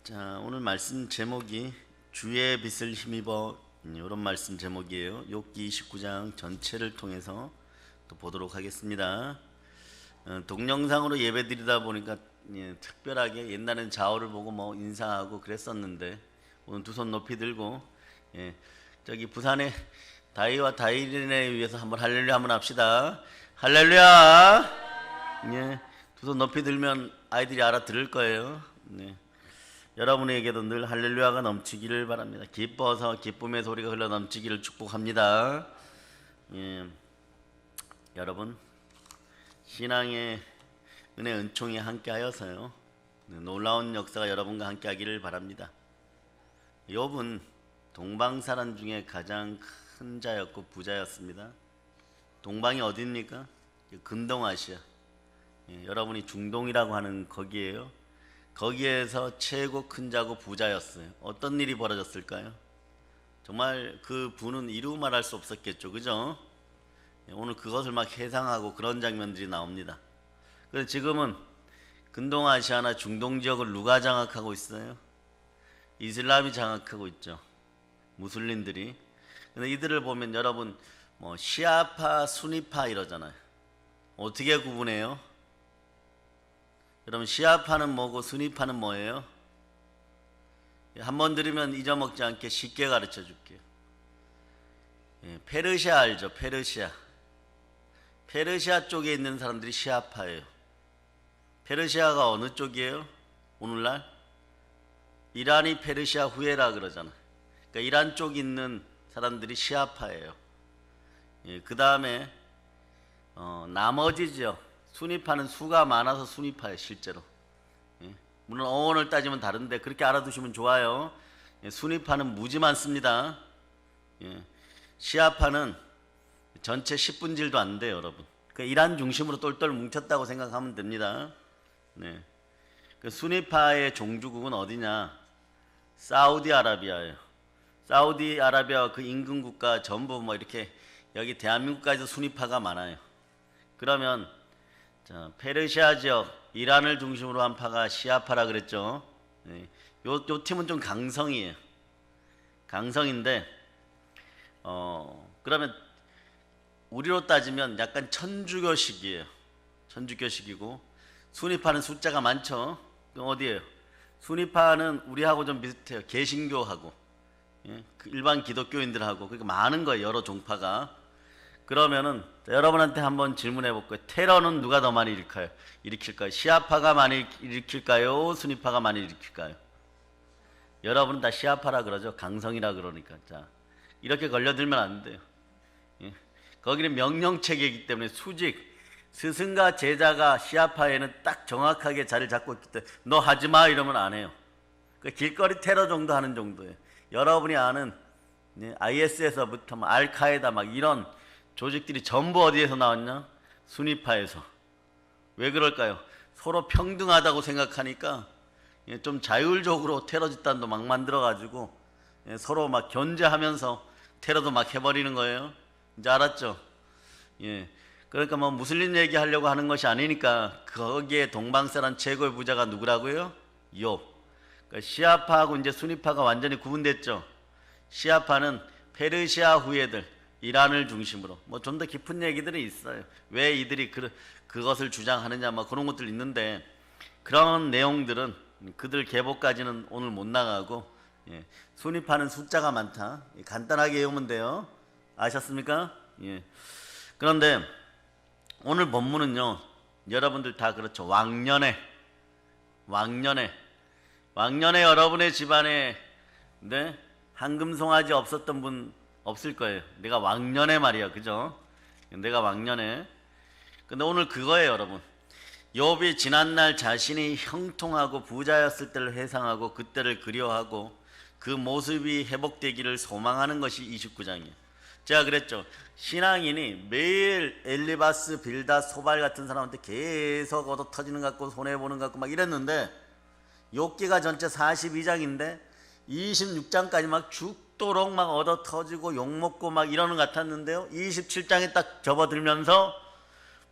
자, 오늘 말씀 제목이 주의 빛을 힘입어, 이런 말씀 제목이에요. 욥기 29장 전체를 통해서 또 보도록 하겠습니다. 동영상으로 예배드리다 보니까 특별하게 옛날엔 좌우를 보고 뭐 인사하고 그랬었는데 오늘 두 손 높이 들고 저기 부산의 다이와 다이린에 위해서 한번 할렐루야 한번 합시다. 할렐루야. 두 손 높이 들면 아이들이 알아들을 거예요. 여러분에게도 늘 할렐루야가 넘치기를 바랍니다. 기뻐서 기쁨의 소리가 흘러 넘치기를 축복합니다. 여러분 신앙의 은혜 은총이 함께하여서요 놀라운 역사가 여러분과 함께하기를 바랍니다. 욥은 동방사람 중에 가장 큰 자였고 부자였습니다. 동방이 어디입니까? 근동아시아. 여러분이 중동이라고 하는 거기에요. 거기에서 최고 큰 자고 부자였어요. 어떤 일이 벌어졌을까요? 정말 그 부는 이루 말할 수 없었겠죠, 그죠? 오늘 그것을 막 회상하고 그런 장면들이 나옵니다. 그래서 지금은 근동아시아나 중동 지역을 누가 장악하고 있어요? 이슬람이 장악하고 있죠. 무슬림들이. 근데 이들을 보면 여러분 뭐 시아파, 수니파 이러잖아요. 어떻게 구분해요? 여러분 시아파는 뭐고 수니파는 뭐예요? 한번 들으면 잊어먹지 않게 쉽게 가르쳐 줄게요. 페르시아 알죠? 페르시아. 페르시아 쪽에 있는 사람들이 시아파예요. 페르시아가 어느 쪽이에요? 오늘날? 이란이 페르시아 후예라 그러잖아요. 그러니까 이란 쪽에 있는 사람들이 시아파예요. 그 다음에 나머지죠. 수니파는 수가 많아서 수니파예요, 실제로. 물론 어원을 따지면 다른데 그렇게 알아두시면 좋아요. 수니파는 무지 많습니다. 시아파는 전체 10분질도 안 돼요, 여러분. 그러니까 이란 중심으로 똘똘 뭉쳤다고 생각하면 됩니다. 그 수니파의 종주국은 어디냐? 사우디아라비아예요. 사우디아라비아 그 인근 국가 전부 뭐 이렇게 여기 대한민국까지도 수니파가 많아요. 그러면 자, 페르시아 지역, 이란을 중심으로 한 파가 시아파라 그랬죠. 요 팀은 좀 강성이에요. 강성인데, 그러면 우리로 따지면 약간 천주교식이에요. 천주교식이고, 수니파는 숫자가 많죠. 그럼 어디예요? 수니파는 우리하고 좀 비슷해요. 개신교하고, 그 일반 기독교인들하고, 그러니까 많은 거예요. 여러 종파가. 그러면은 여러분한테 한번 질문해 볼 거예요. 테러는 누가 더 많이 일으킬까요? 시아파가 많이 일으킬까요? 수니파가 많이 일으킬까요? 여러분은 다 시아파라 그러죠. 강성이라 그러니까. 자, 이렇게 걸려들면 안 돼요. 거기는 명령체계이기 때문에 수직, 스승과 제자가 시아파에는 딱 정확하게 자리를 잡고 있기 때문에 너 하지 마 이러면 안 해요. 그 길거리 테러 정도 하는 정도예요. 여러분이 아는 IS에서부터 알카에다 막 이런 조직들이 전부 어디에서 나왔냐? 수니파에서. 왜 그럴까요? 서로 평등하다고 생각하니까 좀 자율적으로 테러 집단도 막 만들어가지고 서로 막 견제하면서 테러도 막 해버리는 거예요. 이제 알았죠? 그러니까 뭐 무슬림 얘기하려고 하는 것이 아니니까 거기에 동방사람 최고의 부자가 누구라고요? 욥. 그러니까 시아파하고 이제 수니파가 완전히 구분됐죠. 시아파는 페르시아 후예들, 이란을 중심으로 뭐 좀 더 깊은 얘기들이 있어요. 왜 이들이 그것을 주장하느냐 뭐 그런 것들 있는데 그런 내용들은 그들 계보까지는 오늘 못 나가고 수니파는 숫자가 많다. 간단하게 외우면 돼요. 아셨습니까? 그런데 오늘 본문은요. 여러분들 다 그렇죠. 왕년에 여러분의 집안에 황금송아지 없었던 분 없을 거예요. 내가 왕년에 말이야, 그죠? 내가 왕년에. 근데 오늘 그거예요, 여러분. 욥이 지난날 자신이 형통하고 부자였을 때를 회상하고 그때를 그리워하고 그 모습이 회복되기를 소망하는 것이 29장이에요. 제가 그랬죠. 신앙인이 매일 엘리바스, 빌닷, 소발 같은 사람한테 계속 얻어 터지는 것 같고 손해보는 것 같고 막 이랬는데 욥기가 전체 42장인데 26장까지 막 죽도록 막 얻어 터지고 욕먹고 막 이러는 것 같았는데요. 27장에 딱 접어들면서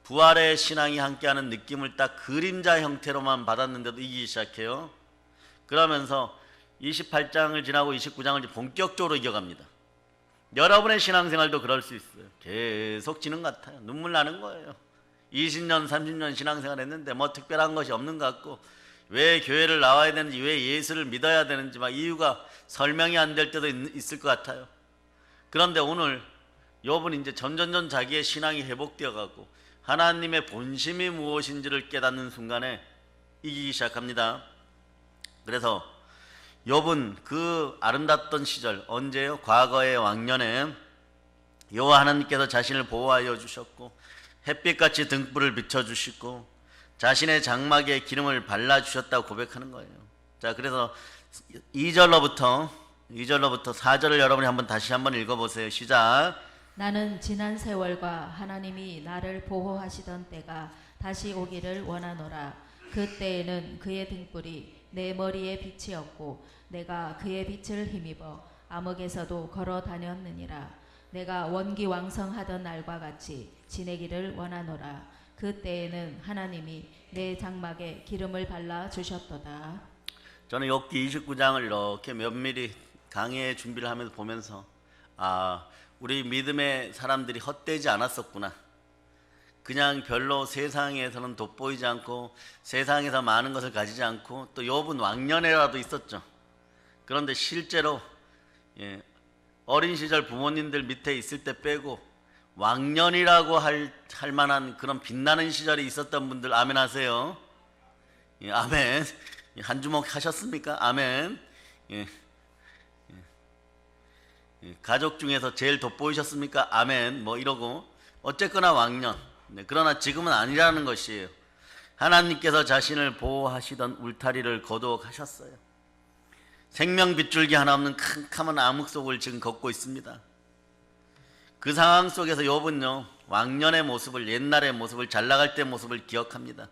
부활의 신앙이 함께하는 느낌을 딱 그림자 형태로만 받았는데도 이기기 시작해요. 그러면서 28장을 지나고 29장을 본격적으로 이겨갑니다. 여러분의 신앙생활도 그럴 수 있어요. 계속 지는 것 같아요. 눈물 나는 거예요. 20년 30년 신앙생활 했는데 뭐 특별한 것이 없는 것 같고, 왜 교회를 나와야 되는지, 왜 예수를 믿어야 되는지 막 이유가 설명이 안 될 때도 있을 것 같아요. 그런데 오늘 욥은 이제 점점점 자기의 신앙이 회복되어 가고 하나님의 본심이 무엇인지를 깨닫는 순간에 이기기 시작합니다. 그래서 욥은 그 아름답던 시절, 언제요? 과거의 왕년에 여호와 하나님께서 자신을 보호하여 주셨고 햇빛같이 등불을 비춰주시고 자신의 장막에 기름을 발라주셨다고 고백하는 거예요. 자, 그래서 2절로부터 4절을 여러분이 다시 한번 읽어보세요. 시작. 나는 지난 세월과 하나님이 나를 보호하시던 때가 다시 오기를 원하노라. 그때에는 그의 등불이 내 머리에 빛이었고 내가 그의 빛을 힘입어 암흑에서도 걸어 다녔느니라. 내가 원기왕성하던 날과 같이 지내기를 원하노라. 그때에는 하나님이 내 장막에 기름을 발라 주셨도다. 저는 욥기 29장을 이렇게 면밀히 강의에 준비를 하면서 보면서 우리 믿음의 사람들이 헛되지 않았었구나. 그냥 별로 세상에서는 돋보이지 않고 세상에서 많은 것을 가지지 않고, 또 욥은 왕년에라도 있었죠. 그런데 실제로 어린 시절 부모님들 밑에 있을 때 빼고 왕년이라고 할 만한 그런 빛나는 시절이 있었던 분들 아멘 하세요. 아멘. 한 주먹 하셨습니까? 아멘. 가족 중에서 제일 돋보이셨습니까? 아멘. 뭐 이러고 어쨌거나 왕년. 그러나 지금은 아니라는 것이에요. 하나님께서 자신을 보호하시던 울타리를 거두어 가셨어요. 생명 빗줄기 하나 없는 캄캄한 암흑 속을 지금 걷고 있습니다. 그 상황 속에서 욥은요, 왕년의 모습을, 옛날의 모습을, 잘 나갈 때 모습을 기억합니다.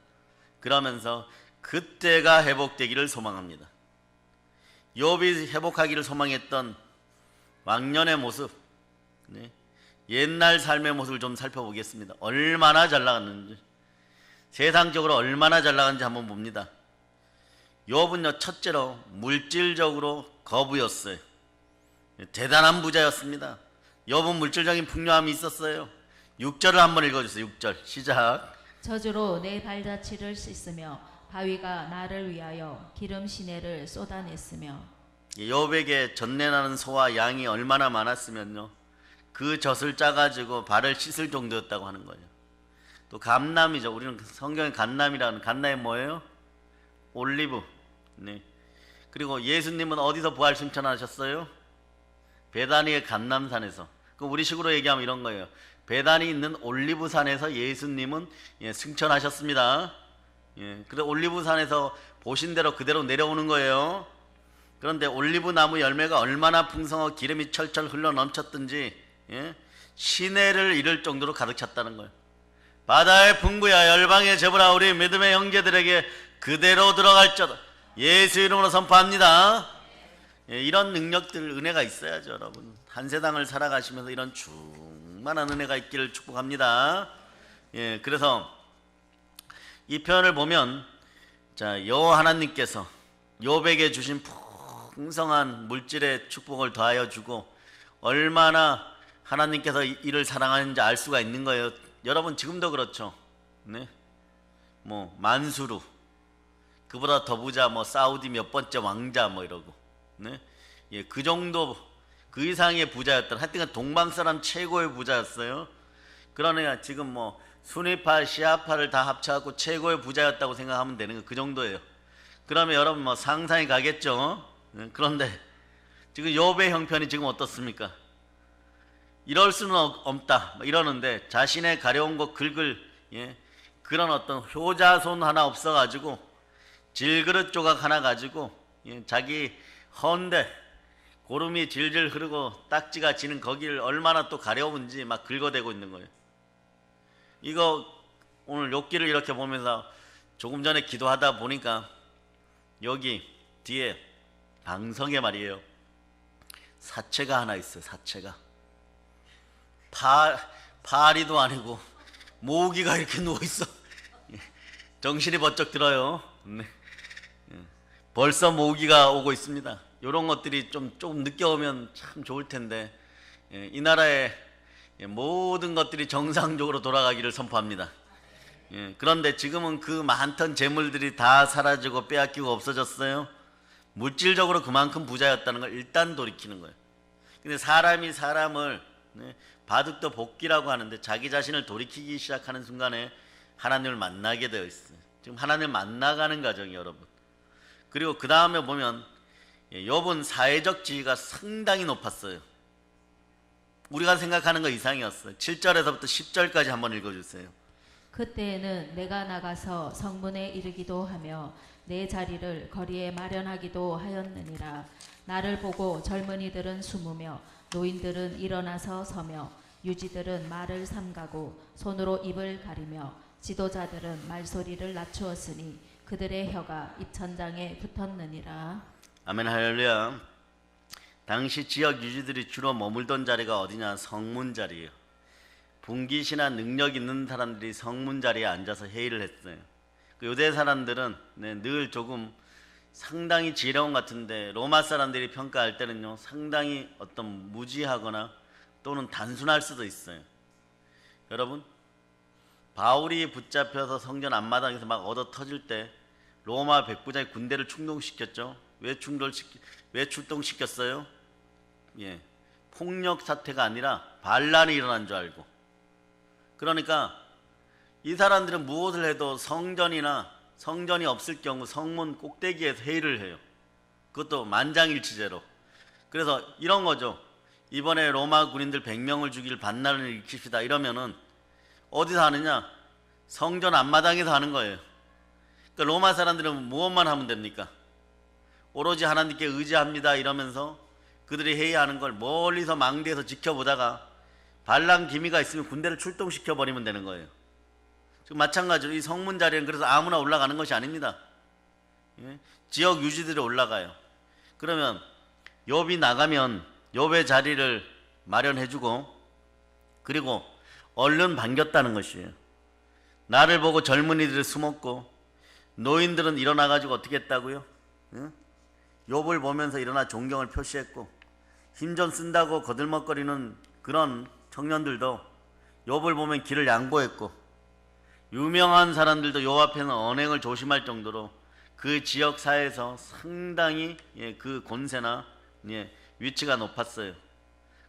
그러면서 그때가 회복되기를 소망합니다. 욥이 회복하기를 소망했던 왕년의 모습, 옛날 삶의 모습을 좀 살펴보겠습니다. 얼마나 잘 나갔는지, 세상적으로 얼마나 잘 나갔는지 한번 봅니다. 욥은요, 첫째로 물질적으로 거부였어요. 대단한 부자였습니다. 욥은 물질적인 풍요함이 있었어요. 6절을 한번 읽어주세요. 6절 시작. 저주로 내 발자취를 씻으며 바위가 나를 위하여 기름 시내를 쏟아냈으며. 욥에게 전내나는 소와 양이 얼마나 많았으면요, 그 젖을 짜가지고 발을 씻을 정도였다고 하는 거예요. 또 감람이죠. 우리는 성경에 감람이라는, 감람이 뭐예요? 올리브. 그리고 예수님은 어디서 부활 승천하셨어요? 베다니의 감람산에서. 그럼 우리식으로 얘기하면 이런 거예요. 베다니 있는 올리브산에서 예수님은 승천하셨습니다. 그래서 올리브산에서 보신 대로 그대로 내려오는 거예요. 그런데 올리브 나무 열매가 얼마나 풍성하고 기름이 철철 흘러 넘쳤든지 시내를 이룰 정도로 가득 찼다는 거예요. 바다의 풍부야 열방의 저보라 우리 믿음의 형제들에게 그대로 들어갈지어다. 예수 이름으로 선포합니다. 이런 능력들, 은혜가 있어야죠, 여러분. 한 세상을 살아가시면서 이런 충만한 은혜가 있기를 축복합니다. 그래서 이 표현을 보면, 자, 여호와 하나님께서 욥에게 주신 풍성한 물질의 축복을 더하여 주고 얼마나 하나님께서 이를 사랑하는지 알 수가 있는 거예요. 여러분 지금도 그렇죠. 뭐 만수르, 그보다 더 부자, 뭐 사우디 몇 번째 왕자 뭐 이러고, 그 정도, 그 이상의 부자였던, 하여튼 동방 사람 최고의 부자였어요. 그러니까 지금 뭐 순위파, 시아파를 다 합쳐갖고 최고의 부자였다고 생각하면 되는 거, 그 정도예요. 그러면 여러분 뭐 상상이 가겠죠. 그런데 지금 욥의 형편이 지금 어떻습니까? 이럴 수는 없다 이러는데, 자신의 가려운 거 긁을 그런 어떤 효자손 하나 없어가지고 질그릇 조각 하나 가지고 자기 헌데 고름이 질질 흐르고 딱지가 지는 거기를 얼마나 또 가려운지 막 긁어대고 있는 거예요. 이거 오늘 욥기를 이렇게 보면서 조금 전에 기도하다 보니까 여기 뒤에 방석에 말이에요, 사체가 하나 있어요. 사체가 파리도 아니고 모기가 이렇게 누워있어. 정신이 번쩍 들어요. 벌써 모기가 오고 있습니다. 이런 것들이 조금 늦게 오면 참 좋을 텐데, 이 나라의 모든 것들이 정상적으로 돌아가기를 선포합니다. 그런데 지금은 그 많던 재물들이 다 사라지고 빼앗기고 없어졌어요. 물질적으로 그만큼 부자였다는 걸 일단 돌이키는 거예요. 근데 사람이 사람을 바둑도 복기라고 하는데 자기 자신을 돌이키기 시작하는 순간에 하나님을 만나게 되어 있어요. 지금 하나님을 만나가는 과정이에요, 여러분. 그리고 그 다음에 보면 욥은 사회적 지위가 상당히 높았어요. 우리가 생각하는 것 이상이었어요. 7절에서부터 10절까지 한번 읽어주세요. 그때에는 내가 나가서 성문에 이르기도 하며 내 자리를 거리에 마련하기도 하였느니라. 나를 보고 젊은이들은 숨으며 노인들은 일어나서 서며 유지들은 말을 삼가고 손으로 입을 가리며 지도자들은 말소리를 낮추었으니 그들의 혀가 입천장에 붙었느니라. 아멘 할렐루야. 당시 지역 유지들이 주로 머물던 자리가 어디냐? 성문 자리예요. 분깃이나 능력 있는 사람들이 성문 자리에 앉아서 회의를 했어요. 그 유대 사람들은 늘 조금 상당히 지혜로운 것 같은데 로마 사람들이 평가할 때는요 상당히 어떤 무지하거나 또는 단순할 수도 있어요. 여러분, 바울이 붙잡혀서 성전 앞마당에서 막 얻어 터질 때 로마 백부장이 군대를 충동시켰죠. 왜 출동시켰어요? 폭력 사태가 아니라 반란이 일어난 줄 알고. 그러니까 이 사람들은 무엇을 해도 성전이 없을 경우 성문 꼭대기에서 회의를 해요. 그것도 만장일치제로. 그래서 이런 거죠. 이번에 로마 군인들 100명을 죽일 반란을 일으킵시다 이러면은 어디서 하느냐? 성전 앞마당에서 하는 거예요. 그러니까 로마 사람들은 무엇만 하면 됩니까? 오로지 하나님께 의지합니다 이러면서 그들이 회의하는 걸 멀리서 망대에서 지켜보다가 반란 기미가 있으면 군대를 출동시켜 버리면 되는 거예요. 지금 마찬가지로 이 성문 자리는 그래서 아무나 올라가는 것이 아닙니다. 지역 유지들이 올라가요. 그러면 욥이 나가면 욥의 자리를 마련해주고 그리고 얼른 반겼다는 것이에요. 나를 보고 젊은이들이 숨었고 노인들은 일어나가지고 어떻게 했다고요? 욥을 보면서 일어나 존경을 표시했고 힘 좀 쓴다고 거들먹거리는 그런 청년들도 욥을 보면 길을 양보했고 유명한 사람들도 욥 앞에는 언행을 조심할 정도로 그 지역 사회에서 상당히 그 권세나 위치가 높았어요.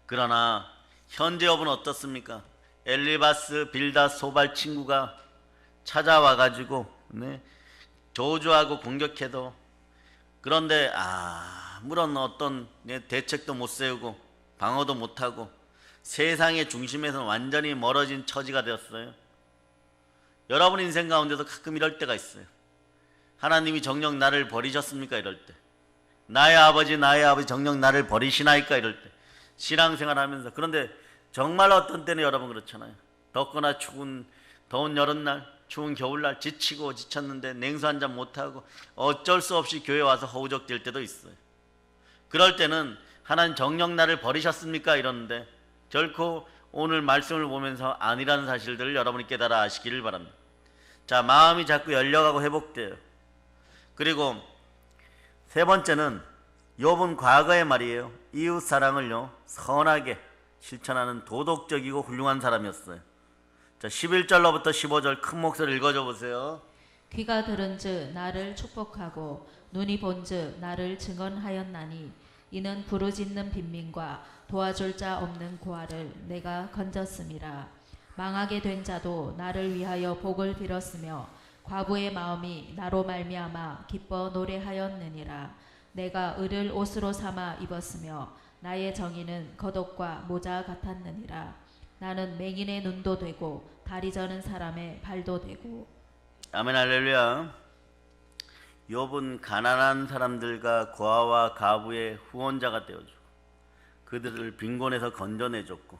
그러나 현재 욥은 어떻습니까? 엘리바스, 빌닷, 소발 친구가 찾아와 가지고 저주하고 공격해도 그런데 아무런 어떤 대책도 못 세우고 방어도 못하고 세상의 중심에서는 완전히 멀어진 처지가 되었어요. 여러분 인생 가운데도 가끔 이럴 때가 있어요. 하나님이 정녕 나를 버리셨습니까? 이럴 때. 나의 아버지 정녕 나를 버리시나이까? 이럴 때. 신앙생활 하면서. 그런데 정말 어떤 때는 여러분 그렇잖아요. 덥거나 추운 더운 여름날, 추운 겨울날 지치고 지쳤는데 냉수 한 잔 못하고 어쩔 수 없이 교회 와서 허우적댈 때도 있어요. 그럴 때는 하나님 정녕 나를 버리셨습니까? 이러는데 결코 오늘 말씀을 보면서 아니라는 사실들을 여러분이 깨달아 아시기를 바랍니다. 자, 마음이 자꾸 열려가고 회복돼요. 그리고 세 번째는 욥은 과거의 말이에요. 이웃 사랑을요 선하게 실천하는 도덕적이고 훌륭한 사람이었어요. 자, 11절로부터 15절 큰 목소리 읽어줘 보세요. 귀가 들은즉 나를 축복하고 눈이 본즉 나를 증언하였나니 이는 부르짖는 빈민과 도와줄 자 없는 고아를 내가 건졌음이라. 망하게 된 자도 나를 위하여 복을 빌었으며 과부의 마음이 나로 말미암아 기뻐 노래하였느니라. 내가 을을 옷으로 삼아 입었으며 나의 정의는 겉옷과 모자 같았느니라. 나는 맹인의 눈도 되고 다리 저는 사람의 발도 되고. 아멘 할렐루야. 욥은 가난한 사람들과 고아와 가부의 후원자가 되어주고 그들을 빈곤에서 건져내줬고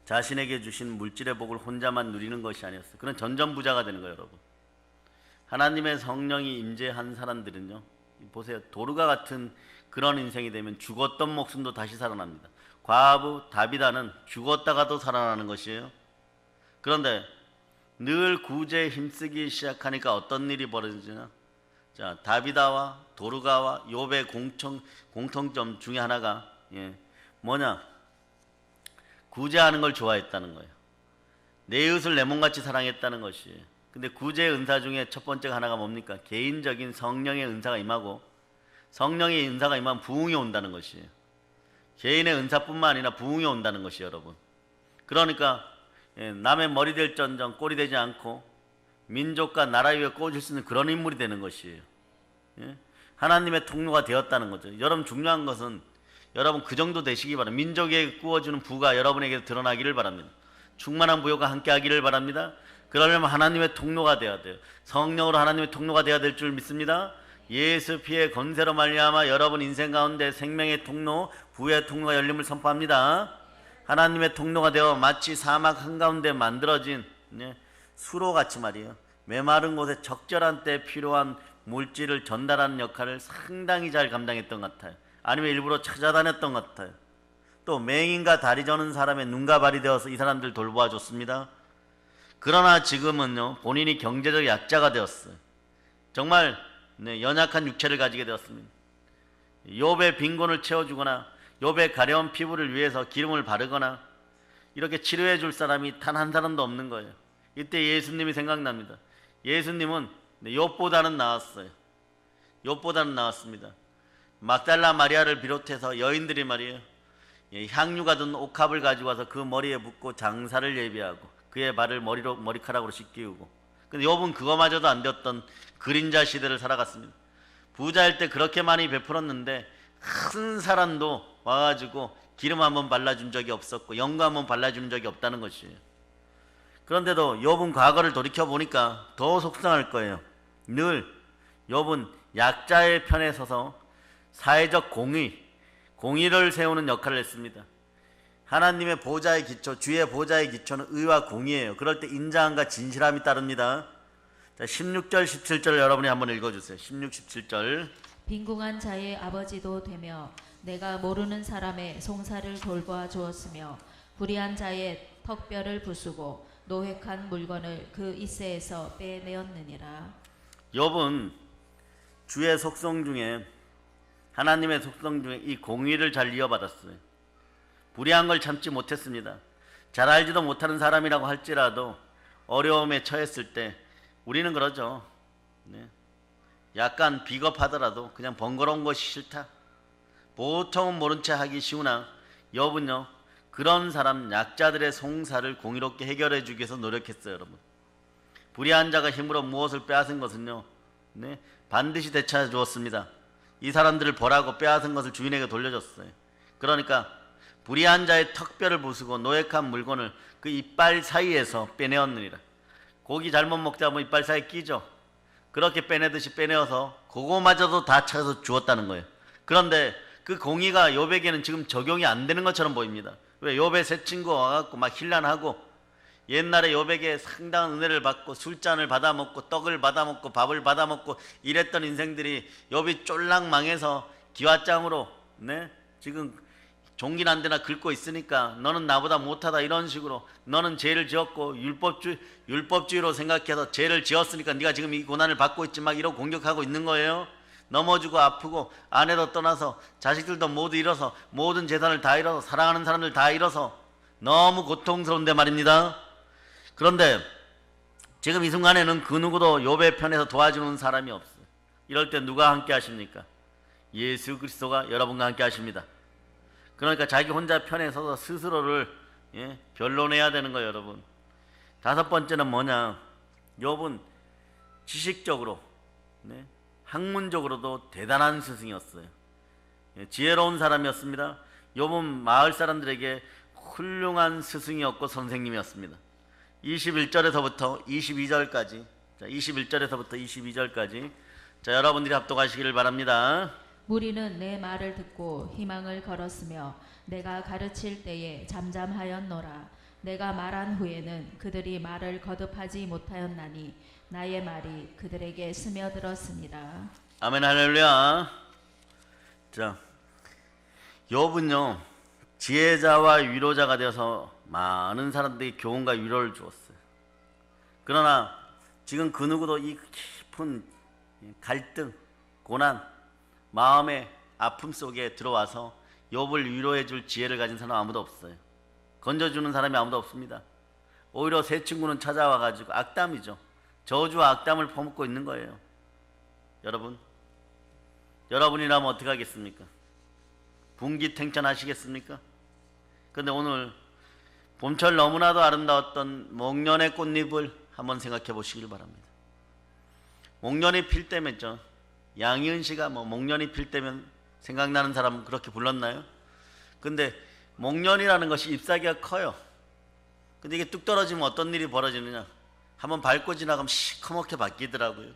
자신에게 주신 물질의 복을 혼자만 누리는 것이 아니었어요. 그런 전전부자가 되는 거예요, 여러분. 하나님의 성령이 임재한 사람들은요, 보세요, 도르가 같은 그런 인생이 되면 죽었던 목숨도 다시 살아납니다. 과부 다비다는 죽었다가도 살아나는 것이에요. 그런데 늘 구제에 힘쓰기 시작하니까 어떤 일이 벌어지냐? 자, 다비다와 도르가와 욥의 공통점 중에 하나가 뭐냐? 구제하는 걸 좋아했다는 거예요. 내 이웃을 내 몸같이 사랑했다는 것이. 근데 구제의 은사 중에 첫 번째가 하나가 뭡니까? 개인적인 성령의 은사가 임하고, 성령의 은사가 임하면 부흥이 온다는 것이에요. 개인의 은사뿐만 아니라 부흥이 온다는 것이에요, 여러분. 그러니까 남의 머리 될 전정 꼴이 되지 않고 민족과 나라 위에 꽂을 수 있는 그런 인물이 되는 것이에요. 하나님의 통로가 되었다는 거죠. 여러분, 중요한 것은 여러분 그 정도 되시기 바랍니다. 민족에게 구워주는 부가 여러분에게 드러나기를 바랍니다. 충만한 부요가 함께 하기를 바랍니다. 그러려면 하나님의 통로가 되어야 돼요. 성령으로 하나님의 통로가 되어야 될 줄 믿습니다. 예수 피의 건세로 말미암아 여러분 인생 가운데 생명의 통로, 부의 통로가 열림을 선포합니다. 하나님의 통로가 되어 마치 사막 한가운데 만들어진 수로같이 말이에요. 메마른 곳에 적절한 때 필요한 물질을 전달하는 역할을 상당히 잘 감당했던 것 같아요. 아니면 일부러 찾아다녔던 것 같아요. 또 맹인과 다리 저는 사람의 눈과 발이 되어서 이 사람들 돌보아 줬습니다. 그러나 지금은요, 본인이 경제적 약자가 되었어요. 정말 연약한 육체를 가지게 되었습니다. 욥의 빈곤을 채워주거나 욥의 가려운 피부를 위해서 기름을 바르거나 이렇게 치료해 줄 사람이 단 한 사람도 없는 거예요. 이때 예수님이 생각납니다. 예수님은 욥보다는 나았어요. 욥보다는 나았습니다. 막달라 마리아를 비롯해서 여인들이 말이에요, 향유가 든 옥합을 가지고 와서 그 머리에 붓고 장사를 예비하고 그의 발을 머리카락으로 씻기우고. 근데 욥은 그거마저도 안 되었던 그림자 시대를 살아갔습니다. 부자일 때 그렇게 많이 베풀었는데 큰 사람도 와가지고 기름 한번 발라준 적이 없었고 연고 한번 발라준 적이 없다는 것이에요. 그런데도 욥은 과거를 돌이켜보니까 더 속상할 거예요. 늘 욥은 약자의 편에 서서 사회적 공의를 세우는 역할을 했습니다. 하나님의 보좌의 기초, 주의 보좌의 기초는 의와 공의예요. 그럴 때 인자함과 진실함이 따릅니다. 자, 16절, 17절 여러분이 한번 읽어주세요. 16, 17절. 빈궁한 자의 아버지도 되며 내가 모르는 사람의 송사를 돌보아 주었으며 불의한 자의 턱뼈를 부수고 노획한 물건을 그 이새에서 빼내었느니라. 욥은 주의 속성 중에, 하나님의 속성 중에 이 공의를 잘 이어받았어요. 불의한 걸 참지 못했습니다. 잘 알지도 못하는 사람이라고 할지라도 어려움에 처했을 때 우리는 그러죠. 약간 비겁하더라도 그냥 번거로운 것이 싫다. 보통은 모른 채 하기 쉬우나 욥은요, 그런 사람 약자들의 송사를 공의롭게 해결해 주기 위해서 노력했어요. 여러분, 불의한 자가 힘으로 무엇을 빼앗은 것은요, 반드시 되찾아 주었습니다. 이 사람들을 벌하고 빼앗은 것을 주인에게 돌려줬어요. 그러니까 불의한 자의 턱뼈를 부수고 노획한 물건을 그 이빨 사이에서 빼내었느니라. 고기 잘못 먹다 보면 이빨 사이에 끼죠. 그렇게 빼내듯이 빼내어서 그거마저도 다 찾아서 주었다는 거예요. 그런데 그 공의가 욥에게는 지금 적용이 안 되는 것처럼 보입니다. 왜? 욥의 새 친구가 와갖고 막 힐난하고 옛날에 욥에게 상당한 은혜를 받고 술잔을 받아먹고 떡을 받아먹고 밥을 받아먹고 이랬던 인생들이 욥이 쫄랑 망해서 기와장으로 지금 종긴 한 대나 긁고 있으니까 너는 나보다 못하다 이런 식으로, 너는 죄를 지었고 율법주의로 생각해서 죄를 지었으니까 네가 지금 이 고난을 받고 있지, 막 이러고 공격하고 있는 거예요. 넘어지고 아프고 아내도 떠나서 자식들도 모두 잃어서 모든 재산을 다 잃어서 사랑하는 사람들 다 잃어서 너무 고통스러운데 말입니다. 그런데 지금 이 순간에는 그 누구도 욥의 편에서 도와주는 사람이 없어요. 이럴 때 누가 함께 하십니까? 예수 그리스도가 여러분과 함께 하십니다. 그러니까 자기 혼자 편에 서서 스스로를 변론해야 되는 거예요, 여러분. 다섯 번째는 뭐냐? 욥은 지식적으로, 학문적으로도 대단한 스승이었어요. 지혜로운 사람이었습니다. 욥은 마을 사람들에게 훌륭한 스승이었고 선생님이었습니다. 21절에서부터 22절까지, 자, 21절에서부터 22절까지, 자, 여러분들이 합독하시기를 바랍니다. 무리는 내 말을 듣고 희망을 걸었으며 내가 가르칠 때에 잠잠하였노라. 내가 말한 후에는 그들이 말을 거듭하지 못하였나니 나의 말이 그들에게 스며들었습니다. 아멘, 할렐루야. 자, 욥은요, 지혜자와 위로자가 되어서 많은 사람들이 교훈과 위로를 주었어요. 그러나 지금 그 누구도 이 깊은 갈등, 고난, 마음의 아픔 속에 들어와서 욥을 위로해 줄 지혜를 가진 사람 아무도 없어요. 건져주는 사람이 아무도 없습니다. 오히려 새 친구는 찾아와 가지고 악담이죠. 저주와 악담을 퍼붓고 있는 거예요. 여러분이라면 어떻게 하겠습니까? 분기탱천하시겠습니까? 그런데 오늘 봄철 너무나도 아름다웠던 목련의 꽃잎을 한번 생각해 보시길 바랍니다. 목련이 필 때면죠. 양희은 씨가 목련이 필 때면 생각나는 사람은 그렇게 불렀나요? 근데 목련이라는 것이 잎사귀가 커요. 근데 이게 뚝 떨어지면 어떤 일이 벌어지느냐? 한번 밟고 지나가면 시커멓게 바뀌더라고요.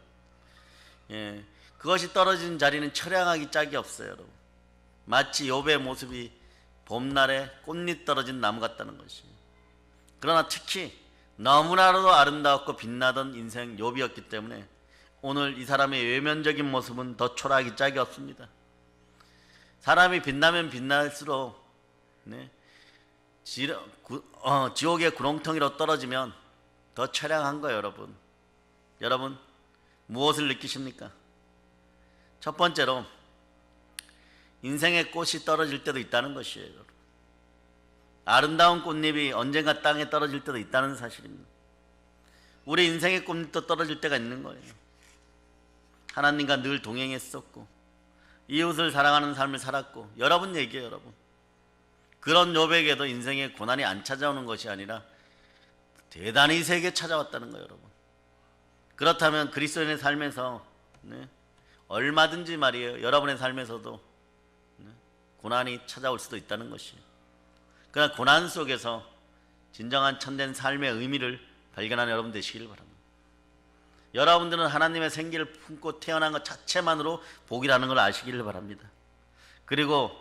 예, 그것이 떨어진 자리는 처량하기 짝이 없어요, 여러분. 마치 욥의 모습이 봄날에 꽃잎 떨어진 나무 같다는 것이에요. 그러나 특히 너무나도 아름다웠고 빛나던 인생 욥이었기 때문에 오늘 이 사람의 외면적인 모습은 더 초라하기 짝이 없습니다. 사람이 빛나면 빛날수록 지옥의 구렁텅이로 떨어지면 더 처량한 거예요, 여러분. 여러분 무엇을 느끼십니까? 첫 번째로 인생의 꽃이 떨어질 때도 있다는 것이에요, 여러분. 아름다운 꽃잎이 언젠가 땅에 떨어질 때도 있다는 사실입니다. 우리 인생의 꽃잎도 떨어질 때가 있는 거예요. 하나님과 늘 동행했었고 이웃을 사랑하는 삶을 살았고, 여러분 얘기예요, 여러분. 그런 욥에게도 인생의 고난이 안 찾아오는 것이 아니라 대단히 세게 찾아왔다는 거예요, 여러분. 그렇다면 그리스도인의 삶에서 얼마든지 말이에요, 여러분의 삶에서도 고난이 찾아올 수도 있다는 것이에요. 그러나 고난 속에서 진정한 참된 삶의 의미를 발견하는 여러분 되시길 바랍니다. 여러분들은 하나님의 생기를 품고 태어난 것 자체만으로 복이라는 걸 아시기를 바랍니다. 그리고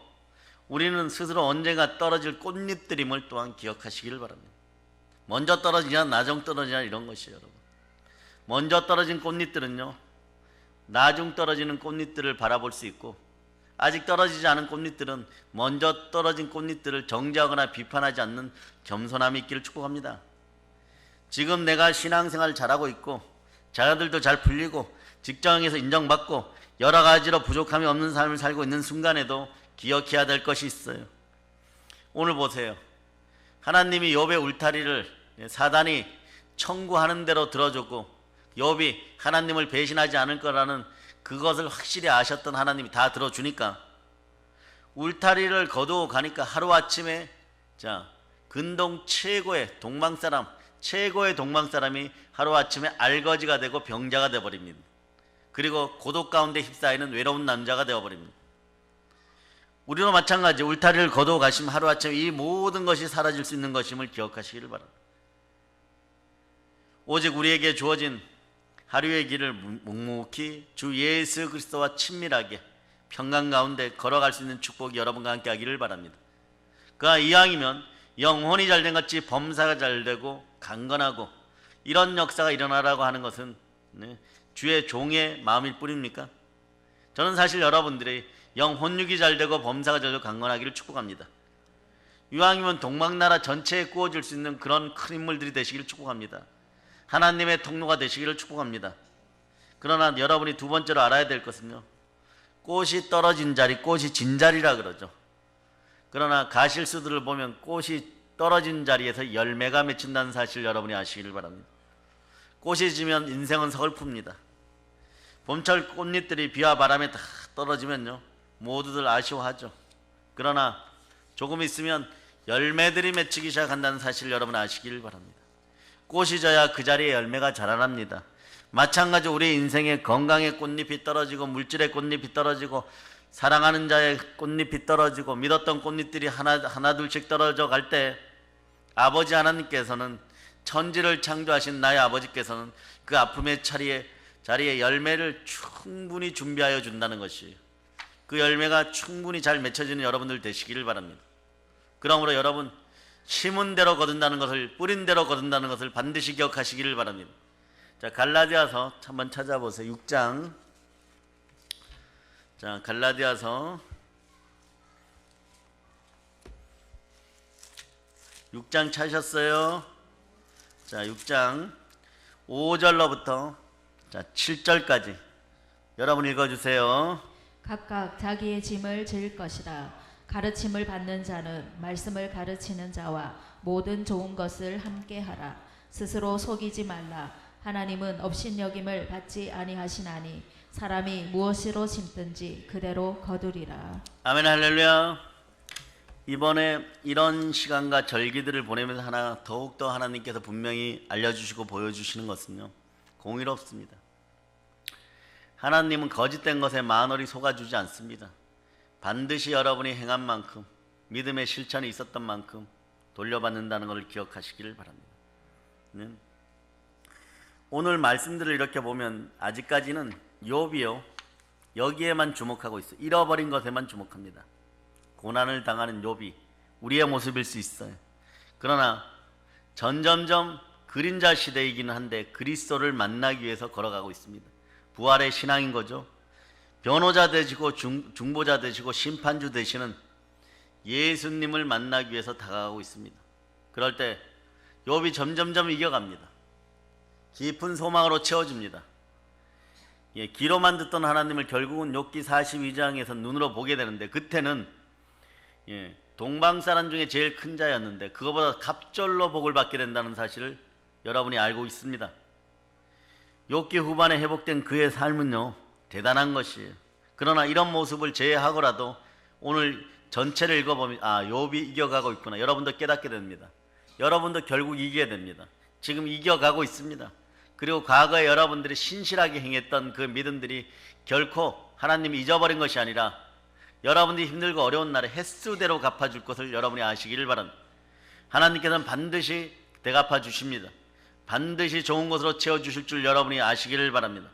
우리는 스스로 언젠가 떨어질 꽃잎들임을 또한 기억하시기를 바랍니다. 먼저 떨어지냐 나중 떨어지냐 이런 것이에요, 여러분. 먼저 떨어진 꽃잎들은요, 나중 떨어지는 꽃잎들을 바라볼 수 있고, 아직 떨어지지 않은 꽃잎들은 먼저 떨어진 꽃잎들을 정죄하거나 비판하지 않는 겸손함이 있기를 축복합니다. 지금 내가 신앙생활 잘하고 있고 자녀들도 잘 풀리고 직장에서 인정받고 여러 가지로 부족함이 없는 삶을 살고 있는 순간에도 기억해야 될 것이 있어요. 오늘 보세요. 하나님이 욥의 울타리를 사단이 청구하는 대로 들어줬고 욥이 하나님을 배신하지 않을 거라는 그것을 확실히 아셨던 하나님이 다 들어주니까 울타리를 거두어 가니까 하루아침에 근동 최고의 동방사람이 하루아침에 알거지가 되고 병자가 되어버립니다. 그리고 고독 가운데 휩싸이는 외로운 남자가 되어버립니다. 우리도 마찬가지 울타리를 거두어 가시면 하루아침에 이 모든 것이 사라질 수 있는 것임을 기억하시기를 바랍니다. 오직 우리에게 주어진 하루의 길을 묵묵히 주 예수 그리스도와 친밀하게 평강 가운데 걸어갈 수 있는 축복이 여러분과 함께 하기를 바랍니다. 그가 이왕이면 영혼이 잘된 같이 범사가 잘되고 강건하고 이런 역사가 일어나라고 하는 것은 주의 종의 마음일 뿐입니까? 저는 사실 여러분들이 영혼육이 잘되고 범사가 잘되고 강건하기를 축복합니다. 이왕이면 동방나라 전체에 꾸어질 수 있는 그런 큰 인물들이 되시기를 축복합니다. 하나님의 통로가 되시기를 축복합니다. 그러나 여러분이 두 번째로 알아야 될 것은요, 꽃이 떨어진 자리, 꽃이 진 자리라 그러죠. 그러나 가실수들을 보면 꽃이 떨어진 자리에서 열매가 맺힌다는 사실 여러분이 아시기를 바랍니다. 꽃이 지면 인생은 서글픕니다. 봄철 꽃잎들이 비와 바람에 다 떨어지면요, 모두들 아쉬워하죠. 그러나 조금 있으면 열매들이 맺히기 시작한다는 사실 여러분 아시기를 바랍니다. 꽃이 져야 그 자리에 열매가 자라납니다. 마찬가지로 우리 인생의 건강의 꽃잎이 떨어지고 물질의 꽃잎이 떨어지고 사랑하는 자의 꽃잎이 떨어지고 믿었던 꽃잎들이 하나 둘씩 떨어져 갈 때 아버지 하나님께서는, 천지를 창조하신 나의 아버지께서는 그 아픔의 자리에 열매를 충분히 준비하여 준다는 것이에요. 그 열매가 충분히 잘 맺혀지는 여러분들 되시기를 바랍니다. 그러므로 여러분, 심은 대로 거둔다는 것을, 뿌린 대로 거둔다는 것을 반드시 기억하시기를 바랍니다. 자, 갈라디아서 한번 찾아보세요. 6장. 자, 갈라디아서 6장 찾으셨어요? 자, 6장 5절로부터 7절까지 여러분 읽어주세요. 각각 자기의 짐을 질 것이라. 가르침을 받는 자는 말씀을 가르치는 자와 모든 좋은 것을 함께 하라. 스스로 속이지 말라. 하나님은 업신여김을 받지 아니하시나니 사람이 무엇으로 심든지 그대로 거두리라. 아멘 할렐루야. 이번에 이런 시간과 절기들을 보내면서 더욱더 하나님께서 분명히 알려주시고 보여주시는 것은요, 공의롭습니다. 하나님은 거짓된 것에 만월이 속아주지 않습니다. 반드시 여러분이 행한 만큼, 믿음의 실천이 있었던 만큼 돌려받는다는 것을 기억하시기를 바랍니다. 네. 오늘 말씀들을 이렇게 보면 아직까지는 욥이요, 여기에만 주목하고 있어요. 잃어버린 것에만 주목합니다. 고난을 당하는 욥이 우리의 모습일 수 있어요. 그러나 점점점 그림자 시대이기는 한데 그리스도를 만나기 위해서 걸어가고 있습니다. 부활의 신앙인 거죠. 변호자 되시고 중보자 되시고 심판주 되시는 예수님을 만나기 위해서 다가가고 있습니다. 그럴 때 욥이 점점점 이겨갑니다. 깊은 소망으로 채워집니다. 귀로만 듣던 하나님을 결국은 욥기 42장에서 눈으로 보게 되는데, 그때는 동방사람 중에 제일 큰 자였는데 그거보다 갑절로 복을 받게 된다는 사실을 여러분이 알고 있습니다. 욥기 후반에 회복된 그의 삶은요, 대단한 것이에요. 그러나 이런 모습을 제외하고라도 오늘 전체를 읽어보면 욥이 이겨가고 있구나, 여러분도 깨닫게 됩니다. 여러분도 결국 이기게 됩니다. 지금 이겨가고 있습니다. 그리고 과거에 여러분들이 신실하게 행했던 그 믿음들이 결코 하나님이 잊어버린 것이 아니라 여러분들이 힘들고 어려운 날에 횟수대로 갚아줄 것을 여러분이 아시기를 바랍니다. 하나님께서는 반드시 대갚아 주십니다. 반드시 좋은 것으로 채워주실 줄 여러분이 아시기를 바랍니다.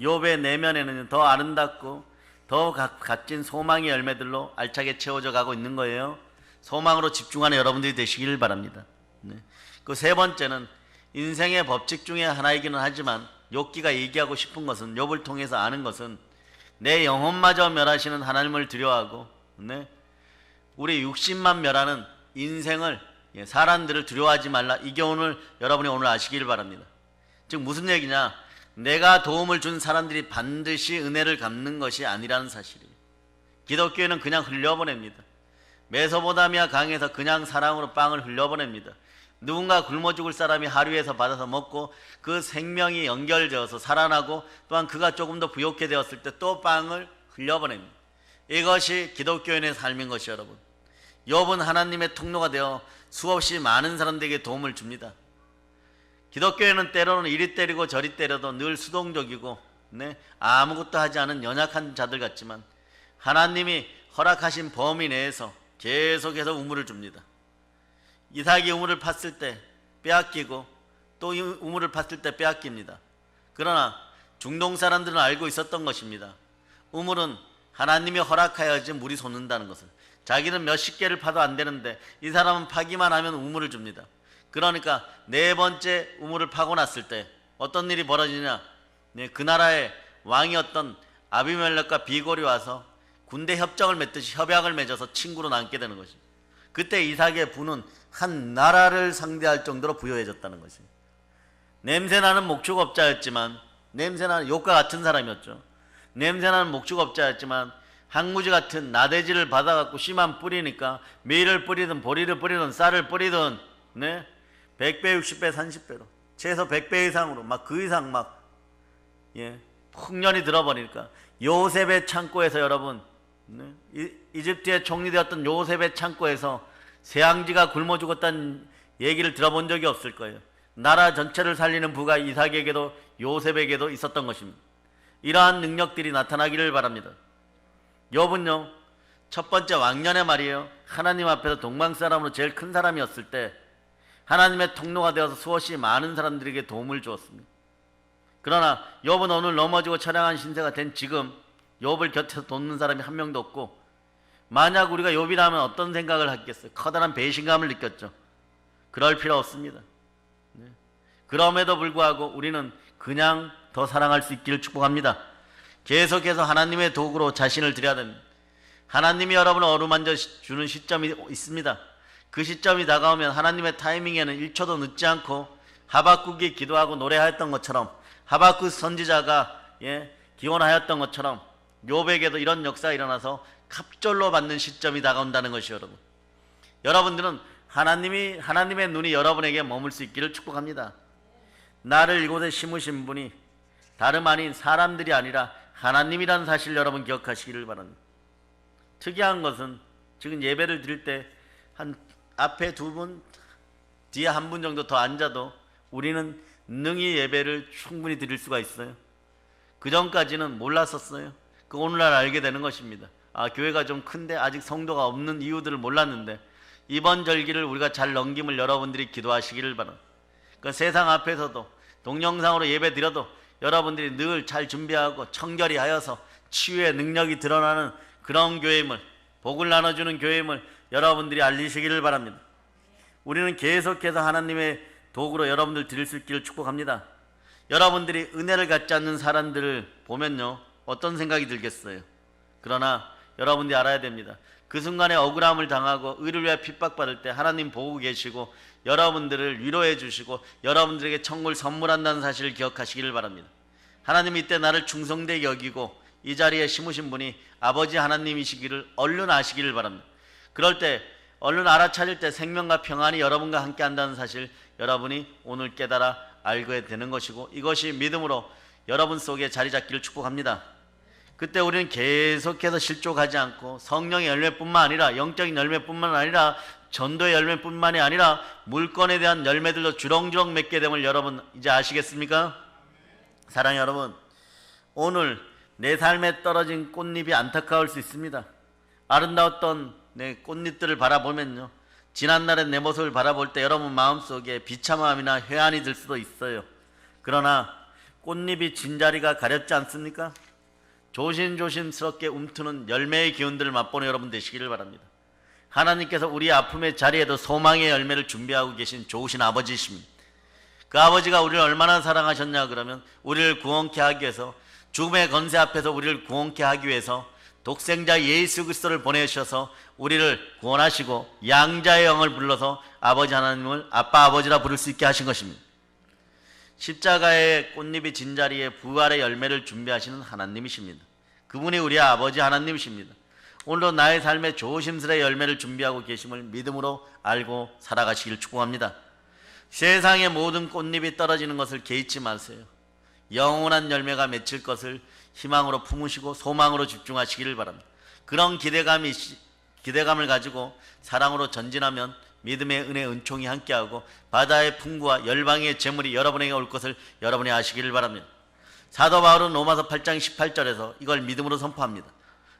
욥의 내면에는 더 아름답고 더 값진 소망의 열매들로 알차게 채워져 가고 있는 거예요. 소망으로 집중하는 여러분들이 되시기를 바랍니다. 네. 그 세 번째는 인생의 법칙 중에 하나이기는 하지만 욥기가 얘기하고 싶은 것은, 욥을 통해서 아는 것은, 내 영혼마저 멸하시는 하나님을 두려워하고, 네, 우리 육신만 멸하는 인생을, 사람들을 두려워하지 말라. 이 교훈을 여러분이 오늘 아시기를 바랍니다. 즉 무슨 얘기냐, 내가 도움을 준 사람들이 반드시 은혜를 갚는 것이 아니라는 사실이에요. 기독교회는 그냥 흘려보냅니다. 메소포타미아 강에서 그냥 사랑으로 빵을 흘려보냅니다. 누군가 굶어 죽을 사람이 하류에서 받아서 먹고 그 생명이 연결되어서 살아나고, 또한 그가 조금 더 부욕해 되었을 때 또 빵을 흘려보냅니다. 이것이 기독교인의 삶인 것이, 여러분, 욥은 하나님의 통로가 되어 수없이 많은 사람들에게 도움을 줍니다. 기독교인은 때로는 이리 때리고 저리 때려도 늘 수동적이고, 네, 아무것도 하지 않은 연약한 자들 같지만 하나님이 허락하신 범위 내에서 계속해서 우물을 줍니다. 이삭이 우물을 팠을 때 빼앗기고 또 우물을 팠을 때 빼앗깁니다. 그러나 중동 사람들은 알고 있었던 것입니다. 우물은 하나님이 허락하여야지 물이 솟는다는 것을. 자기는 몇십 개를 파도 안 되는데 이 사람은 파기만 하면 우물을 줍니다. 그러니까 네 번째 우물을 파고 났을 때 어떤 일이 벌어지냐, 그 나라의 왕이었던 아비멜렉과 비골이 와서 군대 협정을 맺듯이 협약을 맺어서 친구로 남게 되는 것입니다. 그때 이삭의 부는 한 나라를 상대할 정도로 부여해졌다는 것입니다. 냄새나는 목축업자였지만, 냄새나는 욥과 같은 사람이었죠. 냄새나는 목축업자였지만 항무지 같은 나대지를 받아갖고 씨만 뿌리니까 밀을 뿌리든 보리를 뿌리든 쌀을 뿌리든, 네, 100배, 60배, 30배로 최소 100배 이상으로 막 그 이상 막 풍년이 들어버리니까 요셉의 창고에서, 여러분, 네, 이집트의 총리 되었던 요셉의 창고에서 세앙지가 굶어 죽었다는 얘기를 들어본 적이 없을 거예요. 나라 전체를 살리는 부가 이삭에게도 요셉에게도 있었던 것입니다. 이러한 능력들이 나타나기를 바랍니다. 욥은요, 첫 번째 왕년의 말이에요, 하나님 앞에서 동방사람으로 제일 큰 사람이었을 때 하나님의 통로가 되어서 수없이 많은 사람들에게 도움을 주었습니다. 그러나 욥은 오늘 넘어지고 처량한 신세가 된 지금 욥을 곁에서 돕는 사람이 한 명도 없고, 만약 우리가 욥이라면 어떤 생각을 하겠어요? 커다란 배신감을 느꼈죠. 그럴 필요 없습니다. 네. 그럼에도 불구하고 우리는 그냥 더 사랑할 수 있기를 축복합니다. 계속해서 하나님의 도구로 자신을 드려야 됩니다. 하나님이 여러분을 어루만져 주는 시점이 있습니다. 그 시점이 다가오면 하나님의 타이밍에는 1초도 늦지 않고 하박국이 기도하고 노래하였던 것처럼 하박국 선지자가 기원하였던 것처럼 욥에게도 이런 역사가 일어나서 갑절로 받는 시점이 다가온다는 것이 여러분들은 하나님의 눈이 여러분에게 머물 수 있기를 축복합니다. 나를 이곳에 심으신 분이 다름 아닌 사람들이 아니라 하나님이라는 사실 여러분 기억하시기를 바랍니다. 특이한 것은 지금 예배를 드릴 때 한 앞에 2분, 뒤에 1분 정도 더 앉아도 우리는 능히 예배를 충분히 드릴 수가 있어요. 그 전까지는 몰랐었어요. 그 오늘날 알게 되는 것입니다. 교회가 좀 큰데 아직 성도가 없는 이유들을 몰랐는데 이번 절기를 우리가 잘 넘김을 여러분들이 기도하시기를 바랍니다. 그 세상 앞에서도 동영상으로 예배 드려도 여러분들이 늘 잘 준비하고 청결히 하여서 치유의 능력이 드러나는 그런 교회임을, 복을 나눠주는 교회임을 여러분들이 알리시기를 바랍니다. 우리는 계속해서 하나님의 도구로 여러분들 드릴 수 있기를 축복합니다. 여러분들이 은혜를 갖지 않는 사람들을 보면요, 어떤 생각이 들겠어요? 그러나 여러분들이 알아야 됩니다. 그 순간에 억울함을 당하고 의를 위해 핍박받을 때 하나님 보고 계시고 여러분들을 위로해 주시고 여러분들에게 천국을 선물한다는 사실을 기억하시기를 바랍니다. 하나님이 이때 나를 충성되게 여기고 이 자리에 심으신 분이 아버지 하나님이시기를 얼른 아시기를 바랍니다. 그럴 때 얼른 알아차릴 때 생명과 평안이 여러분과 함께 한다는 사실 여러분이 오늘 깨달아 알게 되는 것이고 이것이 믿음으로 여러분 속에 자리 잡기를 축복합니다. 그때 우리는 계속해서 실족하지 않고 성령의 열매뿐만 아니라 영적인 열매뿐만 아니라 전도의 열매뿐만이 아니라 물건에 대한 열매들도 주렁주렁 맺게 됨을 여러분 이제 아시겠습니까? 사랑하는 여러분, 오늘 내 삶에 떨어진 꽃잎이 안타까울 수 있습니다. 아름다웠던 내 꽃잎들을 바라보면요, 지난날의 내 모습을 바라볼 때 여러분 마음속에 비참함이나 회한이 들 수도 있어요. 그러나 꽃잎이 진자리가 가렵지 않습니까? 조심조심스럽게 움트는 열매의 기운들을 맛보는 여러분 되시기를 바랍니다. 하나님께서 우리 아픔의 자리에도 소망의 열매를 준비하고 계신 좋으신 아버지이십니다. 그 아버지가 우리를 얼마나 사랑하셨냐 그러면 우리를 구원케 하기 위해서, 죽음의 권세 앞에서 우리를 구원케 하기 위해서 독생자 예수 그리스도를 보내셔서 우리를 구원하시고 양자의 영을 불러서 아버지 하나님을 아빠 아버지라 부를 수 있게 하신 것입니다. 십자가의 꽃잎이 진 자리에 부활의 열매를 준비하시는 하나님이십니다. 그분이 우리 아버지 하나님이십니다. 오늘도 나의 삶에 조심스레 열매를 준비하고 계심을 믿음으로 알고 살아가시길 축복합니다. 세상의 모든 꽃잎이 떨어지는 것을 개의치 마세요. 영원한 열매가 맺힐 것을 희망으로 품으시고 소망으로 집중하시기를 바랍니다. 그런 기대감을 가지고 사랑으로 전진하면 믿음의 은혜 은총이 함께하고 바다의 풍부와 열방의 재물이 여러분에게 올 것을 여러분이 아시기를 바랍니다. 사도 바울은 로마서 8장 18절에서 이걸 믿음으로 선포합니다.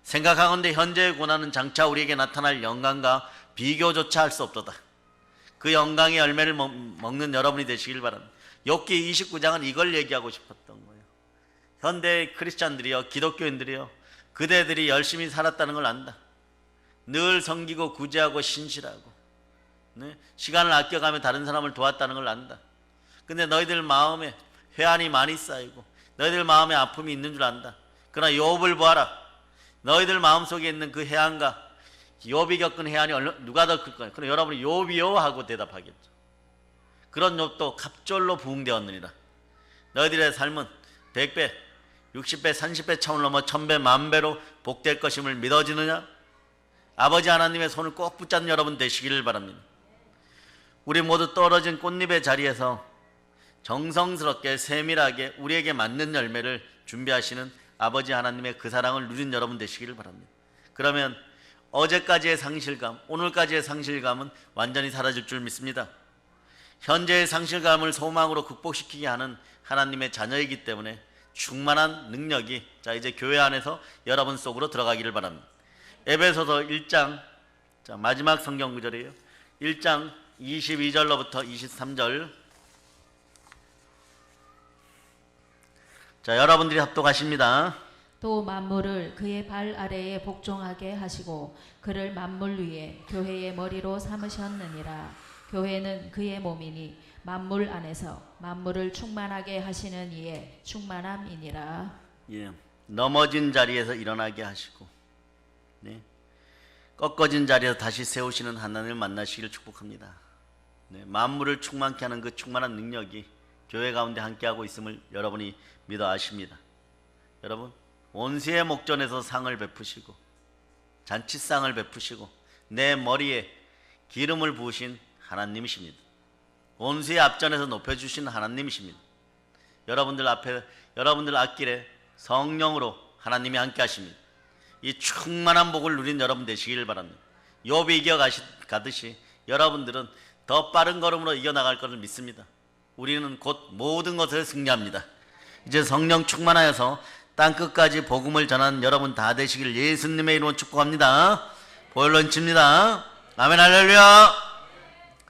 생각하건대 현재의 고난은 장차 우리에게 나타날 영광과 비교조차 할 수 없도다. 그 영광의 열매를 먹는 여러분이 되시길 바랍니다. 욥기 29장은 이걸 얘기하고 싶었던 거예요. 현대 크리스찬들이요, 기독교인들이요, 그대들이 열심히 살았다는 걸 안다. 늘 섬기고 구제하고 신실하고, 네? 시간을 아껴가며 다른 사람을 도왔다는 걸 안다. 근데 너희들 마음에 회한이 많이 쌓이고 너희들 마음에 아픔이 있는 줄 안다. 그러나 욥을 보아라. 너희들 마음속에 있는 그 해안과 욥이 겪은 해안이 누가 더 클까요? 그럼 여러분이 욥이요 하고 대답하겠죠. 그런 욥도 갑절로 부흥되었느니라. 너희들의 삶은 100배, 60배, 30배 차원을 넘어 1000배, 10,000배로 복될 것임을 믿어지느냐? 아버지 하나님의 손을 꼭 붙잡는 여러분 되시기를 바랍니다. 우리 모두 떨어진 꽃잎의 자리에서 정성스럽게 세밀하게 우리에게 맞는 열매를 준비하시는 아버지 하나님의 그 사랑을 누린 여러분 되시기를 바랍니다. 그러면 어제까지의 상실감, 오늘까지의 상실감은 완전히 사라질 줄 믿습니다. 현재의 상실감을 소망으로 극복시키게 하는 하나님의 자녀이기 때문에 충만한 능력이 이제 교회 안에서 여러분 속으로 들어가기를 바랍니다. 에베소서 1장 마지막 성경 구절이에요. 1장 22절로부터 23절. 여러분들이 합독하십니다. 또 만물을 그의 발 아래에 복종하게 하시고 그를 만물 위에 교회의 머리로 삼으셨느니라. 교회는 그의 몸이니 만물 안에서 만물을 충만하게 하시는 이의 충만함이니라. 예, 넘어진 자리에서 일어나게 하시고, 네, 꺾어진 자리에서 다시 세우시는 하나님을 만나시기를 축복합니다. 네, 만물을 충만케 하는 그 충만한 능력이 교회 가운데 함께하고 있음을 여러분이 믿어 아십니다. 여러분, 원수의 목전에서 상을 베푸시고 잔치상을 베푸시고 내 머리에 기름을 부으신 하나님이십니다. 원수의 앞전에서 높여주신 하나님이십니다. 여러분들 앞에, 여러분들 앞길에 성령으로 하나님이 함께 하십니다. 이 충만한 복을 누린 여러분 되시길 바랍니다. 욥이 이겨가듯이 여러분들은 더 빠른 걸음으로 이겨나갈 것을 믿습니다. 우리는 곧 모든 것을 승리합니다. 이제 성령 충만하여서 땅끝까지 복음을 전하는 여러분 다 되시길 예수님의 이름으로 축복합니다. 보혈 런칩니다. 아멘 할렐루야.